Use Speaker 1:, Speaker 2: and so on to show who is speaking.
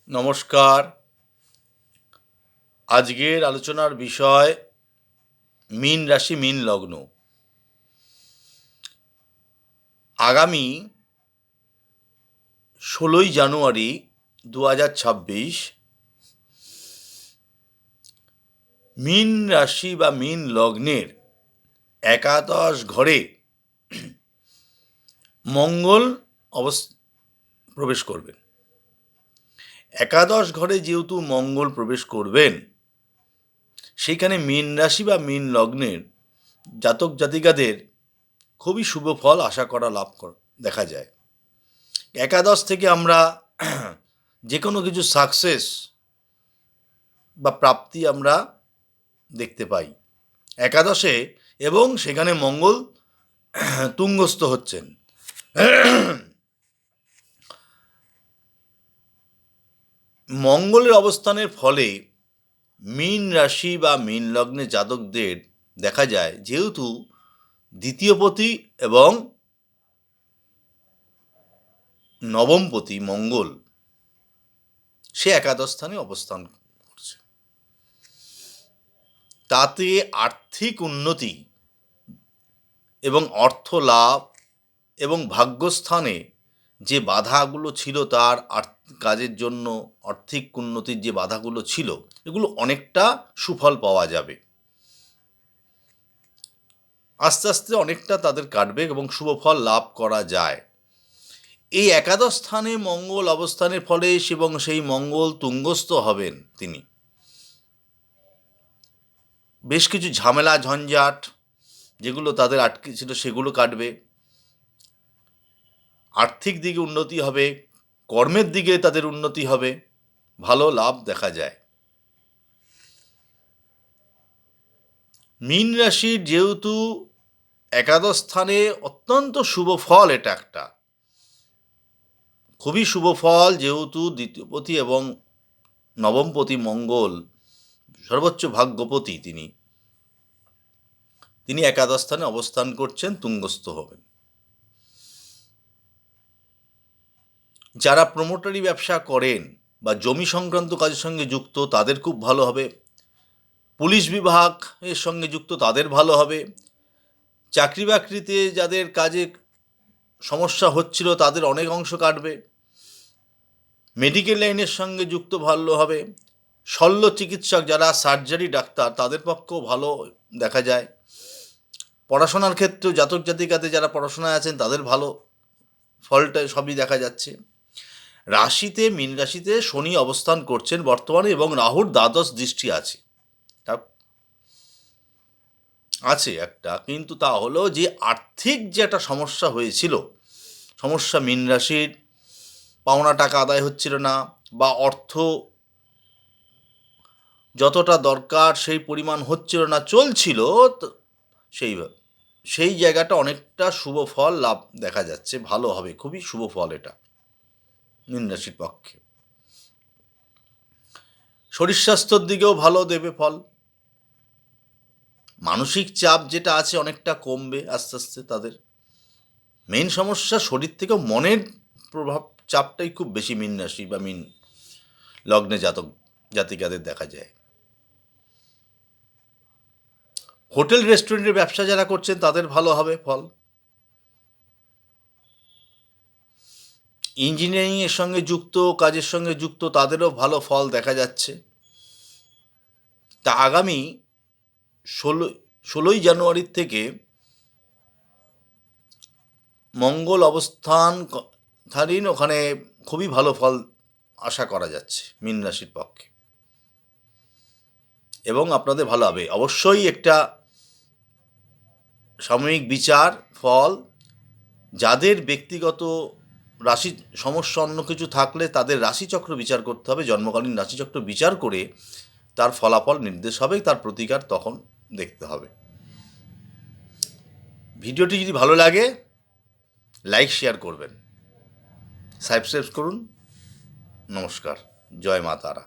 Speaker 1: নমস্কার। আজকের আলোচনার বিষয় মীন রাশি, মীন লগ্ন। আগামী ১৬ই জানুয়ারি ২০২৬ মীন রাশি বা মীন লগ্নের একাদশ ঘরে মঙ্গল প্রবেশ করবেন। একাদশ ঘরে যেহেতু মঙ্গল প্রবেশ করবেন, সেইখানে মীন রাশি বা মীন লগ্নের জাতক জাতিকাদের খুবই শুভ ফল আশা করা দেখা যায়। একাদশ থেকে আমরা যে কোনো কিছু সাকসেস বা প্রাপ্তি আমরা দেখতে পাই একাদশে, এবং সেখানে মঙ্গল তুঙ্গস্থ হচ্ছেন। মঙ্গলের অবস্থানের ফলে মীন রাশি বা মীন লগ্নে জাতকদের দেখা যায়, যেহেতু দ্বিতীয়পতি এবং নবমপতি মঙ্গল সে একাদশ স্থানে অবস্থান করছে, তাতে আর্থিক উন্নতি এবং অর্থ লাভ এবং ভাগ্যস্থানে যে বাধাগুলো ছিল, তার কাজের জন্য আর্থিক উন্নতির যে বাধাগুলো ছিল, এগুলো অনেকটা সুফল পাওয়া যাবে। আস্তে আস্তে অনেকটা তাদের কাটবে এবং শুভ ফল লাভ করা যায়। এই একাদশ স্থানে মঙ্গল অবস্থানের ফলে এবং সেই মঙ্গল তুঙ্গস্থ হবেন, তিনি বেশ কিছু ঝামেলা ঝঞ্ঝাট যেগুলো তাদের আটকে ছিল সেগুলো কাটবে, আর্থিক দিকে উন্নতি হবে, কর্মের দিকে তাদের উন্নতি হবে, ভালো লাভ দেখা যায়। মীন রাশির যেহেতু একাদশ স্থানে অত্যন্ত শুভ ফল, এটা একটা খুবই শুভ ফল, যেহেতু দ্বিতীয়পতি এবং নবমপতি মঙ্গল সর্বোচ্চ ভাগ্যপতি, তিনি একাদশ স্থানে অবস্থান করছেন, তুঙ্গস্থ হবেন। যারা প্রমোটারি ব্যবসা করেন বা জমি সংক্রান্ত কাজের সঙ্গে যুক্ত, তাদের খুব ভালো হবে। পুলিশ বিভাগের সঙ্গে যুক্ত, তাদের ভালো হবে। চাকরি বাকরিতে যাদের কাজে সমস্যা হচ্ছিল, তাদের অনেক অংশ কাটবে। মেডিকেল লাইনের সঙ্গে যুক্ত ভালো হবে। শল্য চিকিৎসক যারা সার্জারি ডাক্তার, তাদের পক্ষেও ভালো দেখা যায়। পড়াশোনার ক্ষেত্রেও জাতক জাতিকাদের যারা পড়াশোনায় আছেন, তাদের ভালো ফলটা সবই দেখা যাচ্ছে। রাশিতে, মীন রাশিতে শনি অবস্থান করছেন বর্তমানে, এবং রাহুর দ্বাদশ দৃষ্টি আছে একটা, কিন্তু তা হলো যে আর্থিক যে একটা সমস্যা হয়েছিল, সমস্যা মীন রাশির পাওনা টাকা আদায় হচ্ছিল না, বা অর্থ যতটা দরকার সেই পরিমাণ হচ্ছিল না, চলছিল সেই জায়গাটা অনেকটা শুভ ফল লাভ দেখা যাচ্ছে, ভালো হবে, খুবই শুভ ফল এটা মীন রাশির পক্ষে। শরীর স্বাস্থ্যের দিকেও ভালো দেবে ফল। মানসিক চাপ যেটা আছে অনেকটা কমবে আস্তে আস্তে। তাদের মেন সমস্যা শরীর থেকে মনের প্রভাব, চাপটাই খুব বেশি মীন রাশি বা মীন লগ্নে জাতক জাতিকাদের দেখা যায়। হোটেল রেস্টুরেন্টের ব্যবসা যারা করছেন, তাদের ভালো হবে ফল। ইঞ্জিনিয়ারিংয়ের সঙ্গে যুক্ত, কাজের সঙ্গে যুক্ত, তাদেরও ভালো ফল দেখা যাচ্ছে। তা আগামী ১৬ই জানুয়ারির থেকে মঙ্গল অবস্থানকালীন ওখানে খুবই ভালো ফল আশা করা যাচ্ছে মীন রাশির পক্ষে, এবং আপনাদের ভালো হবে। অবশ্যই একটা সাময়িক বিচার ফল, যাদের ব্যক্তিগত রাশি সমস্যা অন্য কিছু থাকলে তাদের রাশিচক্র বিচার করতে হবে, জন্মকালীন রাশিচক্র বিচার করে তার ফলাফল নির্দেশ হবে, তার প্রতিকার তখন দেখতে হবে। ভিডিওটি যদি ভালো লাগে, লাইক শেয়ার করবেন, সাবস্ক্রাইব করুন। নমস্কার, জয় মা তারা।